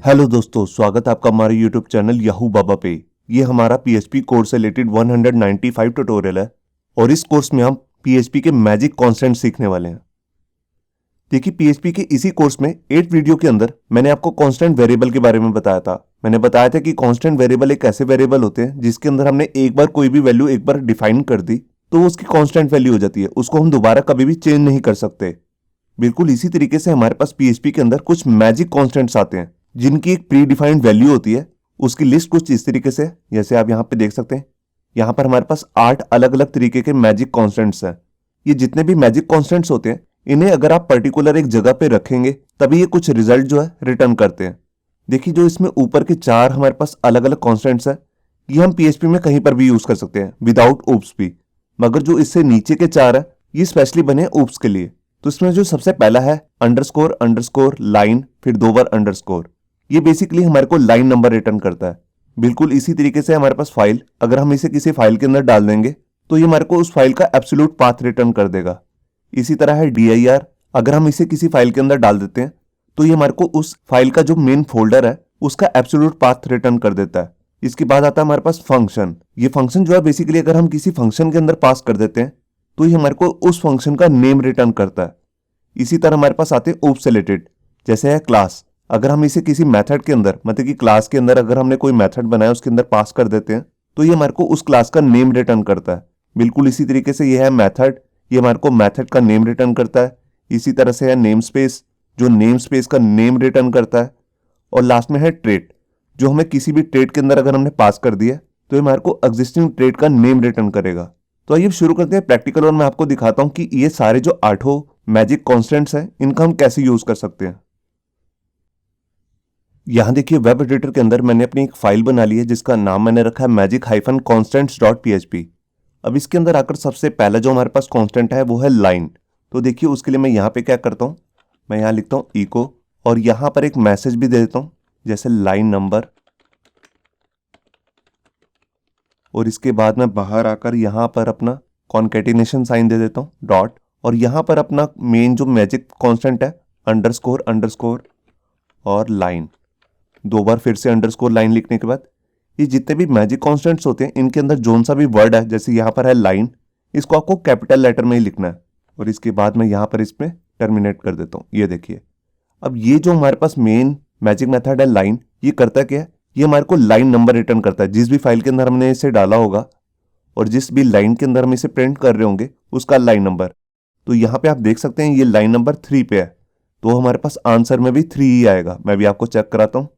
Hello दोस्तों, स्वागत है आपका हमारे यूट्यूब चैनल याहू बाबा पे। ये हमारा पीएचपी कोर्स से रिलेटेड 195 ट्यूटोरियल है और इस कोर्स में हम पीएचपी के मैजिक कॉन्स्टेंट सीखने वाले हैं। देखिए, पीएचपी के इसी कोर्स में 8 वीडियो के अंदर मैंने आपको कांस्टेंट वेरिएबल के बारे में बताया था। मैंने बताया था कि कांस्टेंट वेरिएबल एक ऐसे वेरिएबल होते हैं जिसके अंदर हमने एक बार कोई भी वैल्यू एक बार डिफाइन कर दी तो वो उसकी कांस्टेंट वैल्यू हो जाती है, उसको हम दोबारा कभी भी चेंज नहीं कर सकते। बिल्कुल इसी तरीके से हमारे पास पीएचपी के अंदर कुछ मैजिक कॉन्स्टेंट्स आते हैं जिनकी एक प्री डिफाइंड वैल्यू होती है। उसकी लिस्ट कुछ इस तरीके से, जैसे आप यहाँ पे देख सकते हैं, यहाँ पर हमारे पास 8 अलग अलग तरीके के मैजिक कॉन्स्टेंट्स हैं। ये जितने भी मैजिक कॉन्स्टेंट्स होते हैं, इन्हें अगर आप पर्टिकुलर एक जगह पे रखेंगे तभी ये कुछ रिजल्ट जो है रिटर्न करते हैं। देखिए, जो इसमें ऊपर के 4 हमारे पास अलग अलग कॉन्स्टेंट्स हैं, ये हम पीएचपी में कहीं पर भी यूज कर सकते हैं विदाउट ऊप्स भी। मगर जो इससे नीचे के 4 है, ये स्पेशली बने ऊप्स के लिए। तो इसमें जो सबसे पहला है अंडरस्कोर अंडरस्कोर लाइन, फिर 2 बार अंडरस्कोर, ये बेसिकली हमारे को लाइन नंबर रिटर्न करता है। बिल्कुल इसी तरीके से हमारे पास फाइल, अगर हम इसे किसी फाइल के अंदर डाल देंगे तो ये हमारे को उस फाइल का एब्सोल्यूट पाथ रिटर्न कर देगा। इसी तरह है dir, अगर हम इसे किसी फाइल के अंदर डाल देते हैं तो ये हमारे को उस फाइल का जो मेन फोल्डर है उसका एब्सोल्यूट पाथ रिटर्न कर देता है। इसके बाद आता है हमारे पास फंक्शन। ये फंक्शन जो है बेसिकली अगर हम किसी फंक्शन के अंदर पास कर देते हैं तो ये हमारे को उस फंक्शन का नेम रिटर्न करता है। इसी तरह हमारे पास आते हैं oops से रिलेटेड, जैसे है क्लास। अगर हम इसे किसी मेथड के अंदर, मतलब कि क्लास के अंदर अगर हमने कोई मेथड बनाया उसके अंदर पास कर देते हैं तो ये हमारे को उस क्लास का नेम रिटर्न करता है। बिल्कुल इसी तरीके से ये है मेथड, ये हमारे को मेथड का नेम रिटर्न करता है। इसी तरह से है नेम स्पेस, जो नेम स्पेस का नेम रिटर्न करता है। और लास्ट में है ट्रेट, जो हमें किसी भी ट्रेट के अंदर अगर हमने पास कर दिया तो ये हमारे को एग्जिस्टिंग ट्रेट का नेम रिटर्न करेगा। तो आइए शुरू करते हैं प्रैक्टिकल, और मैं आपको दिखाता हूं कि ये सारे जो 8 मैजिक कॉन्स्टेंट्स हैं इनका हम कैसे यूज कर सकते हैं। यहां देखिए, वेब एडिटर के अंदर मैंने अपनी एक फाइल बना ली है जिसका नाम मैंने रखा है magic-constants.php। अब इसके अंदर आकर सबसे पहला जो हमारे पास कांस्टेंट है वो है लाइन। तो देखिए, उसके लिए मैं यहाँ पे क्या करता हूँ, मैं यहाँ लिखता हूँ इको, और यहाँ पर एक मैसेज भी दे देता हूँ जैसे लाइन नंबर। और इसके बाद मैं बाहर आकर यहाँ पर अपना कॉन्केटिनेशन साइन दे देता हूँ डॉट, और यहाँ पर अपना मेन जो मैजिक कांस्टेंट है अंडरस्कोर अंडरस्कोर और लाइन। 2 बार फिर से अंडरस्कोर लाइन लिखने के बाद ये जितने भी मैजिक कॉन्स्टेंट्स होते हैं इनके अंदर जोन सा भी वर्ड है, जैसे यहाँ पर है लाइन, इसको आपको कैपिटल लेटर में ही लिखना है। और इसके बाद मैं यहाँ पर इसमें टर्मिनेट कर देता हूँ। ये देखिए, अब ये जो हमारे पास मेन मैजिक मेथड है लाइन, ये करता क्या है, ये हमारे को लाइन नंबर रिटर्न करता है। जिस भी फाइल के अंदर हमने इसे डाला होगा और जिस भी लाइन के अंदर हम इसे प्रिंट कर रहे होंगे उसका लाइन नंबर। तो यहाँ पे आप देख सकते हैं ये लाइन नंबर 3 पे है, तो हमारे पास आंसर में भी 3 ही आएगा। मैं भी आपको चेक कराता हूँ।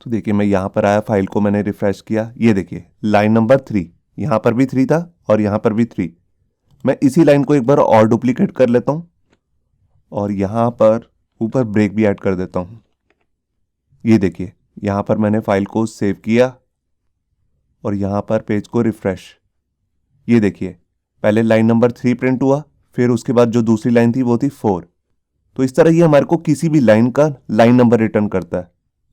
तो देखिए, मैं यहाँ पर आया, फाइल को मैंने रिफ्रेश किया, ये देखिए लाइन नंबर 3, यहाँ पर भी 3 था और यहाँ पर भी 3। मैं इसी लाइन को एक बार और डुप्लीकेट कर लेता हूँ और यहाँ पर ऊपर ब्रेक भी ऐड कर देता हूँ। ये देखिए, यहाँ पर मैंने फाइल को सेव किया और यहाँ पर पेज को रिफ्रेश। ये देखिए, पहले लाइन नंबर 3 प्रिंट हुआ, फिर उसके बाद जो दूसरी लाइन थी वो थी 4। तो इस तरह ये हमारे को किसी भी लाइन का लाइन नंबर रिटर्न करता है।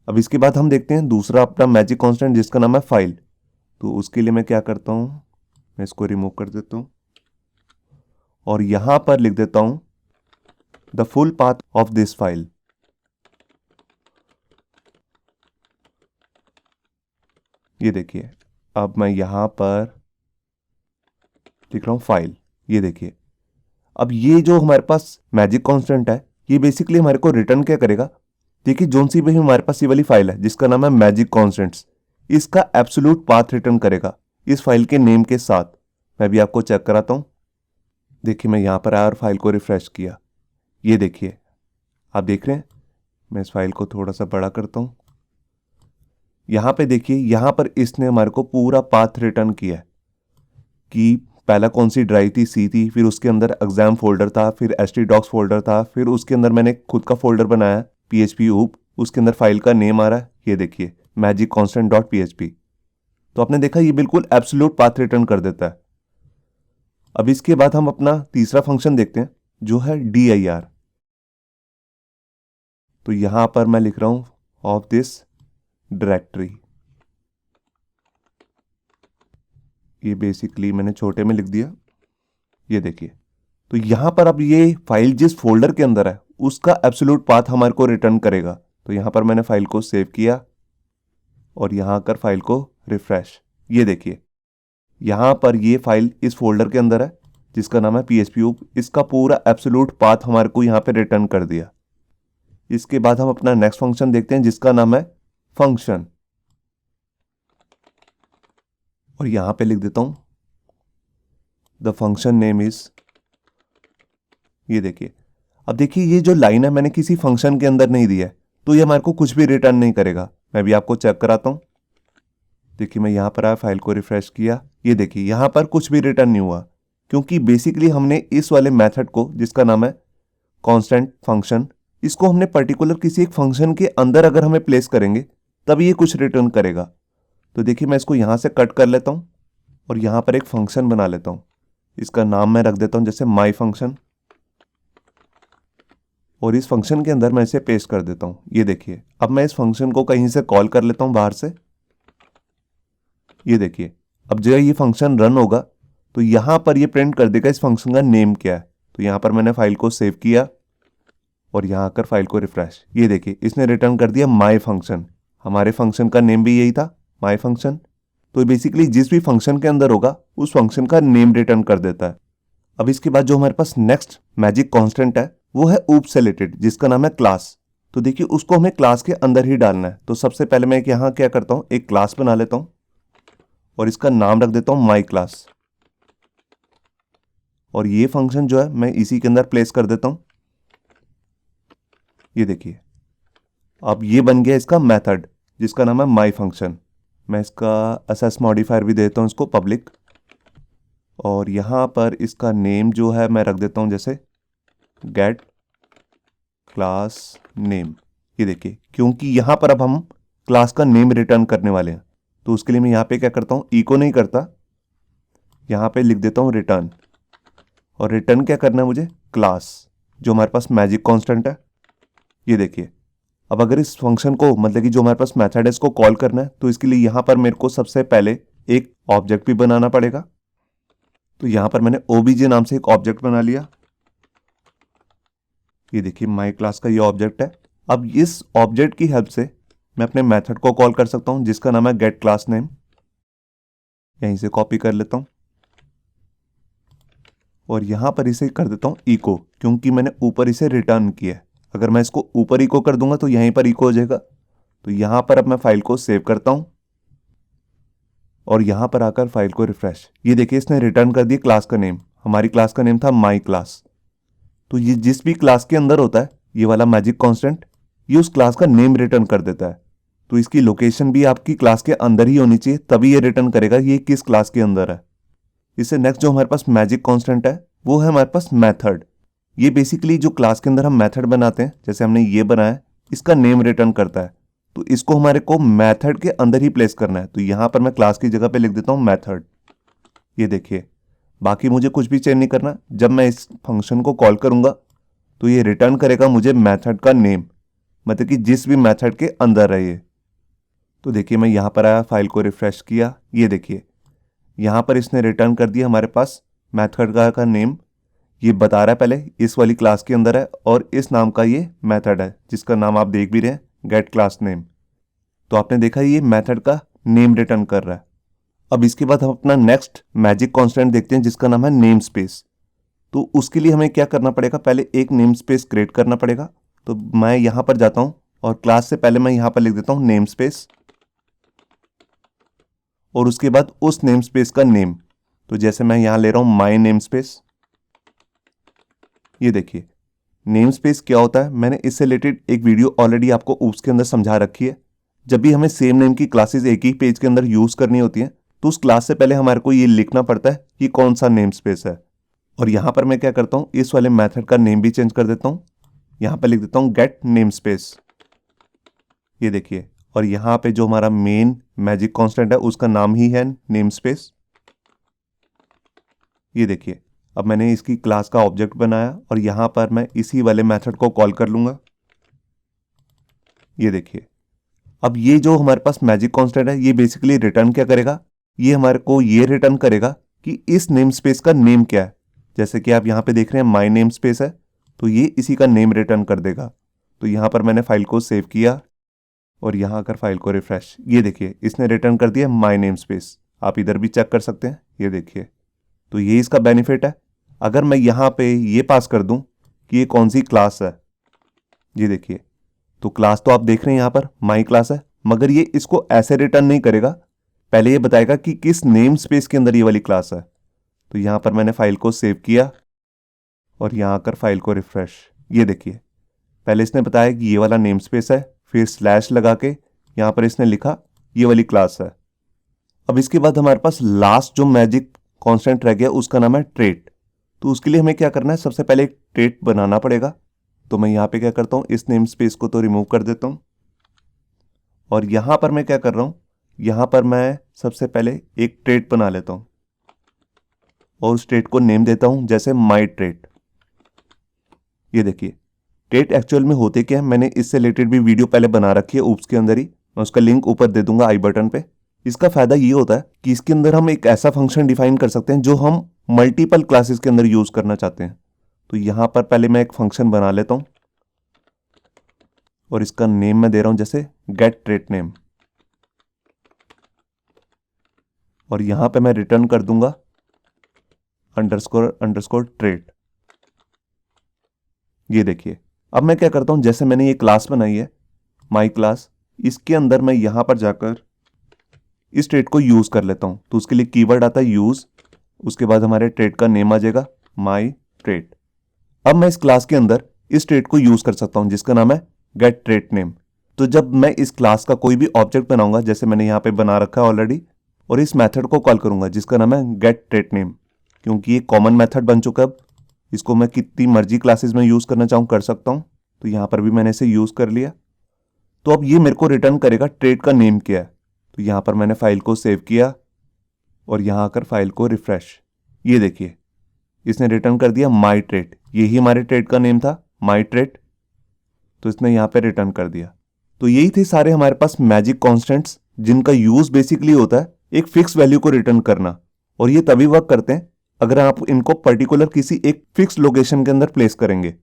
अब इसके बाद हम देखते हैं दूसरा अपना मैजिक कांस्टेंट जिसका नाम है फाइल। तो उसके लिए मैं क्या करता हूँ, मैं इसको रिमूव कर देता हूँ और यहाँ पर लिख देता हूँ the full path of this file. ये देखिए, अब मैं यहाँ पर लिख रहा हूँ फाइल। ये देखिए, अब ये जो हमारे पास मैजिक कांस्टेंट है ये बेसिकली हमारे को रिटर्न क्या करेगा। देखिए, जोन सी भी हमारे पास ये वाली फाइल है जिसका नाम है मैजिक कॉन्स्टेंट्स, इसका एब्सोल्यूट पाथ रिटर्न करेगा इस फाइल के नेम के साथ। मैं भी आपको चेक कराता हूँ। देखिए, मैं यहाँ पर आया और फाइल को रिफ्रेश किया। ये देखिए, आप देख रहे हैं, मैं इस फाइल को थोड़ा सा बड़ा करता हूँ। यहाँ पे देखिए, यहाँ पर इसने हमारे को पूरा पाथ रिटर्न किया है कि पहला कौन सी ड्राइव थी, सी थी, फिर उसके अंदर एग्जाम फोल्डर था, फिर htdocs फोल्डर था, फिर उसके अंदर मैंने खुद का फोल्डर बनाया php oop, उसके अंदर फाइल का नेम आ रहा है, ये देखिए magic-constant.php। तो आपने देखा ये बिल्कुल एब्सोल्यूट पाथ रिटर्न कर देता है। अब इसके बाद हम अपना तीसरा फंक्शन देखते हैं जो है dir। तो यहां पर मैं लिख रहा हूं ऑफ दिस डायरेक्टरी। ये बेसिकली मैंने छोटे में लिख दिया। ये देखिए, तो यहां पर अब ये फाइल जिस फोल्डर के अंदर है उसका एब्सोल्यूट पाथ हमारे को रिटर्न करेगा। तो यहाँ पर मैंने फाइल को सेव किया और यहाँ आकर फाइल को रिफ्रेश। ये देखिए यहाँ पर ये फाइल इस फोल्डर के अंदर है जिसका नाम है php। इसका पूरा एब्सोल्यूट पाथ हमारे को यहाँ पे रिटर्न कर दिया। इसके बाद हम अपना नेक्स्ट फंक्शन देखते हैं जिसका नाम है फंक्शन, और यहाँ पे लिख देता हूं द फंक्शन नेम इज। ये देखिए, अब देखिए ये जो लाइन है मैंने किसी फंक्शन के अंदर नहीं दिया है तो ये हमारे को कुछ भी रिटर्न नहीं करेगा। मैं भी आपको चेक कराता हूं। देखिए मैं यहाँ पर आया, फाइल को रिफ्रेश किया, ये देखिए यहाँ पर कुछ भी रिटर्न नहीं हुआ क्योंकि बेसिकली हमने इस वाले मेथड को जिसका नाम है कांस्टेंट फंक्शन, इसको हमने पर्टिकुलर किसी एक फंक्शन के अंदर अगर हमें प्लेस करेंगे तब ये कुछ रिटर्न करेगा। तो देखिए मैं इसको यहाँ से कट कर लेता हूँ और यहाँ पर एक फंक्शन बना लेता हूँ। इसका नाम मैं रख देता हूँ जैसे माई फंक्शन, और इस फंक्शन के अंदर मैं इसे पेस्ट कर देता हूँ। ये देखिए अब मैं इस फंक्शन को कहीं से कॉल कर लेता हूँ बाहर से। ये देखिए अब जब ये फंक्शन रन होगा तो यहाँ पर ये प्रिंट कर देगा इस फंक्शन का नेम क्या है। तो यहाँ पर मैंने फाइल को सेव किया और यहाँ आकर फाइल को रिफ्रेश। ये देखिए इसने रिटर्न कर दिया माई फंक्शन। हमारे फंक्शन का नेम भी यही था, माई फंक्शन। तो बेसिकली जिस भी फंक्शन के अंदर होगा उस फंक्शन का नेम रिटर्न कर देता है। अब इसके बाद जो हमारे पास नेक्स्ट मैजिक कांस्टेंट है वो है ऊप सेलेक्टेड जिसका नाम है क्लास। तो देखिए उसको हमें क्लास के अंदर ही डालना है। तो सबसे पहले मैं यहाँ क्या करता हूँ, एक क्लास बना लेता हूँ और इसका नाम रख देता हूँ माई क्लास, और ये फंक्शन जो है मैं इसी के अंदर प्लेस कर देता हूँ। ये देखिए अब ये बन गया इसका मेथड जिसका नाम है माई फंक्शन। मैं इसका एसएस मॉडिफायर भी देता हूँ इसको पब्लिक, और यहाँ पर इसका नेम जो है मैं रख देता हूँ जैसे गेट क्लास नेम। ये देखिए क्योंकि यहाँ पर अब हम क्लास का नेम रिटर्न करने वाले हैं तो उसके लिए मैं यहाँ पे क्या करता हूँ, इको नहीं करता, यहाँ पे लिख देता हूँ रिटर्न। और रिटर्न क्या करना है मुझे, क्लास जो हमारे पास मैजिक कांस्टेंट है। ये देखिए अब अगर इस फंक्शन को मतलब कि जो हमारे पास मेथड है इसको कॉल करना है तो इसके लिए यहाँ पर मेरे को सबसे पहले एक ऑब्जेक्ट भी बनाना पड़ेगा। तो यहाँ पर मैंने ओबीजे नाम से एक ऑब्जेक्ट बना लिया। ये देखिए माई क्लास का ये ऑब्जेक्ट है। अब इस ऑब्जेक्ट की हेल्प से मैं अपने मेथड को कॉल कर सकता हूँ जिसका नाम है गेट क्लास नेम। यहीं से कॉपी कर लेता हूँ और यहाँ पर इसे कर देता हूँ इको, क्योंकि मैंने ऊपर इसे रिटर्न किया है। अगर मैं इसको ऊपर इको कर दूंगा तो यहीं पर इको हो जाएगा। तो यहाँ पर अब मैं फाइल को सेव करता हूँ और यहाँ पर आकर फाइल को रिफ्रेश। ये देखिए इसने रिटर्न कर दिया क्लास का नेम। हमारी क्लास का नेम था माई क्लास। तो ये जिस भी क्लास के अंदर होता है ये वाला मैजिक कांस्टेंट, ये उस क्लास का नेम रिटर्न कर देता है। तो इसकी लोकेशन भी आपकी क्लास के अंदर ही होनी चाहिए, तभी ये रिटर्न करेगा ये किस क्लास के अंदर है। इससे नेक्स्ट जो हमारे पास मैजिक कांस्टेंट है वो है हमारे पास मेथड। ये बेसिकली जो क्लास के अंदर हम मेथड बनाते हैं, जैसे हमने ये बनाया, इसका नेम रिटर्न करता है। तो इसको हमारे को मेथड के अंदर ही प्लेस करना है। तो यहाँ पर मैं क्लास की जगह पे लिख देता हूँ मेथड। ये देखिए बाकी मुझे कुछ भी चेंज नहीं करना। जब मैं इस फंक्शन को कॉल करूँगा तो ये रिटर्न करेगा मुझे मेथड का नेम, मतलब कि जिस भी मेथड के अंदर है ये। तो देखिए मैं यहाँ पर आया, फाइल को रिफ्रेश किया, ये देखिए यहाँ पर इसने रिटर्न कर दिया हमारे पास मेथड का नेम। ये बता रहा है पहले इस वाली क्लास के अंदर है और इस नाम का ये मेथड है जिसका नाम आप देख भी रहे हैं, गेट क्लास नेम। तो आपने देखा ये मेथड का नेम रिटर्न कर रहा है। अब इसके बाद हम अपना नेक्स्ट मैजिक कांस्टेंट देखते हैं जिसका नाम है नेम स्पेस। तो उसके लिए हमें क्या करना पड़ेगा, पहले एक नेम स्पेस क्रिएट करना पड़ेगा। तो मैं यहाँ पर जाता हूँ और क्लास से पहले मैं यहाँ पर लिख देता हूँ नेम स्पेस, और उसके बाद उस नेम स्पेस का नेम। तो जैसे मैं यहाँ ले रहा हूँ माई नेम स्पेस। ये देखिए नेम स्पेस क्या होता है, मैंने इससे रिलेटेड एक वीडियो ऑलरेडी आपको ऊप्स के अंदर समझा रखी है। जब भी हमें सेम नेम की क्लासेस एक ही पेज के अंदर यूज करनी होती हैं तो उस क्लास से पहले हमारे को ये लिखना पड़ता है कि कौन सा नेम स्पेस है। और यहाँ पर मैं क्या करता हूँ, इस वाले मेथड का नेम भी चेंज कर देता हूँ। यहाँ पर लिख देता हूँ गेट नेम स्पेस। ये देखिए, और यहाँ पे जो हमारा मेन मैजिक कांस्टेंट है उसका नाम ही है नेम स्पेस। ये देखिए अब मैंने इसकी क्लास का ऑब्जेक्ट बनाया और यहाँ पर मैं इसी वाले मेथड को कॉल कर लूँगा। ये देखिए अब ये जो हमारे पास मैजिक कांस्टेंट है ये बेसिकली रिटर्न क्या करेगा, ये हमारे को ये रिटर्न करेगा कि इस नेम स्पेस का नेम क्या है। जैसे कि आप यहाँ पे देख रहे हैं माई नेम स्पेस है, तो ये इसी का नेम रिटर्न कर देगा। तो यहाँ पर मैंने फाइल को सेव किया और यहाँ आकर फाइल को रिफ्रेश, ये देखिए इसने रिटर्न कर दिया माय नेम स्पेस। आप इधर भी चेक कर सकते हैं, ये देखिए। तो ये इसका बेनिफिट है। अगर मैं यहाँ पे ये पास कर दूं कि ये कौन सी क्लास है, ये देखिए, तो क्लास तो आप देख रहे हैं यहाँ पर माई क्लास है, मगर ये इसको ऐसे रिटर्न नहीं करेगा, पहले ये बताएगा कि किस नेम स्पेस के अंदर ये वाली क्लास है। तो यहाँ पर मैंने फाइल को सेव किया और यहाँ आकर फाइल को रिफ्रेश, ये देखिए पहले इसने बताया कि ये वाला नेम स्पेस है, फिर स्लैश लगा के यहाँ पर इसने लिखा ये वाली क्लास है। अब इसके बाद हमारे पास लास्ट जो मैजिक कांस्टेंट रह गया उसका नाम है ट्रेट। तो उसके लिए हमें क्या करना है, सबसे पहले एक ट्रेट बनाना पड़ेगा। तो मैं यहाँ पे क्या करता हूँ, इस नेम स्पेस को तो रिमूव कर देता हूँ और यहाँ पर मैं क्या कर रहा हूँ, यहाँ पर मैं सबसे पहले एक ट्रेट बना लेता हूँ और उस ट्रेट को नेम देता हूँ जैसे माई ट्रेट। ये देखिए ट्रेट एक्चुअल में होते क्या है, मैंने इससे रिलेटेड भी वीडियो पहले बना रखी है ऊप्स के अंदर ही, मैं उसका लिंक ऊपर दे दूंगा आई बटन पे। इसका फायदा ये होता है कि इसके अंदर हम एक ऐसा फंक्शन डिफाइन कर सकते हैं जो हम मल्टीपल क्लासेस के अंदर यूज करना चाहते हैं। तो यहां पर पहले मैं एक फंक्शन बना लेता हूं और इसका नेम मैं दे रहा हूं जैसे गेट ट्रेट नेम, और यहां पे मैं रिटर्न कर दूंगा अंडरस्कोर अंडरस्कोर ट्रेट। ये देखिए अब मैं क्या करता हूं, जैसे मैंने ये क्लास बनाई है माई क्लास, इसके अंदर मैं यहां पर जाकर इस ट्रेट को यूज कर लेता हूं। तो उसके लिए कीवर्ड आता है यूज, उसके बाद हमारे ट्रेट का नेम आ जाएगा माई ट्रेट। अब मैं इस क्लास के अंदर इस ट्रेट को यूज कर सकता हूं जिसका नाम है गेट ट्रेट नेम। तो जब मैं इस क्लास का कोई भी ऑब्जेक्ट बनाऊंगा, जैसे मैंने यहां पे बना रखा है ऑलरेडी, और इस मेथड को कॉल करूंगा जिसका नाम है गेट ट्रेट नेम, क्योंकि ये कॉमन मेथड बन चुका है, अब इसको मैं कितनी मर्जी क्लासेस में यूज करना चाहूँ कर सकता हूँ। तो यहां पर भी मैंने इसे यूज कर लिया। तो अब ये मेरे को रिटर्न करेगा ट्रेट का नेम क्या है। तो यहां पर मैंने फाइल को सेव किया और यहां आकर फाइल को रिफ्रेश, ये देखिए इसने रिटर्न कर दिया माई ट्रेट, यही हमारे ट्रेट का नेम था माई ट्रेट। तो इसने यहां पे रिटर्न कर दिया। तो यही थे सारे हमारे पास मैजिक कॉन्स्टेंट्स जिनका यूज बेसिकली होता है एक फिक्स वैल्यू को रिटर्न करना, और ये तभी वर्क करते हैं अगर आप इनको पर्टिकुलर किसी एक फिक्स लोकेशन के अंदर प्लेस करेंगे।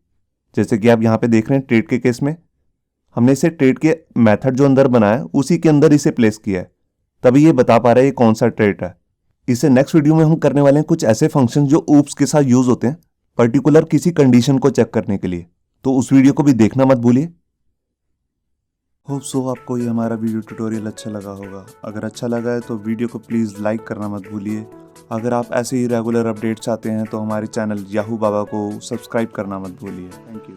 जैसे कि आप यहां पे देख रहे हैं ट्रेट के केस में हमने इसे ट्रेट के मेथड जो अंदर बनाया उसी के अंदर इसे प्लेस किया है, तभी ये बता पा रहा है ये कौन सा ट्रेट है। इसे नेक्स्ट वीडियो में हम करने वाले हैं कुछ ऐसे फंक्शन जो ऊप्स के साथ यूज होते हैं पर्टिकुलर किसी कंडीशन को चेक करने के लिए, तो उस वीडियो को भी देखना मत भूलिए। होप सो आपको ये हमारा वीडियो ट्यूटोरियल अच्छा लगा होगा। अगर अच्छा लगा है तो वीडियो को प्लीज़ लाइक करना मत भूलिए। अगर आप ऐसे ही रेगुलर अपडेट चाहते हैं तो हमारे चैनल याहू बाबा को सब्सक्राइब करना मत भूलिए। Thank you.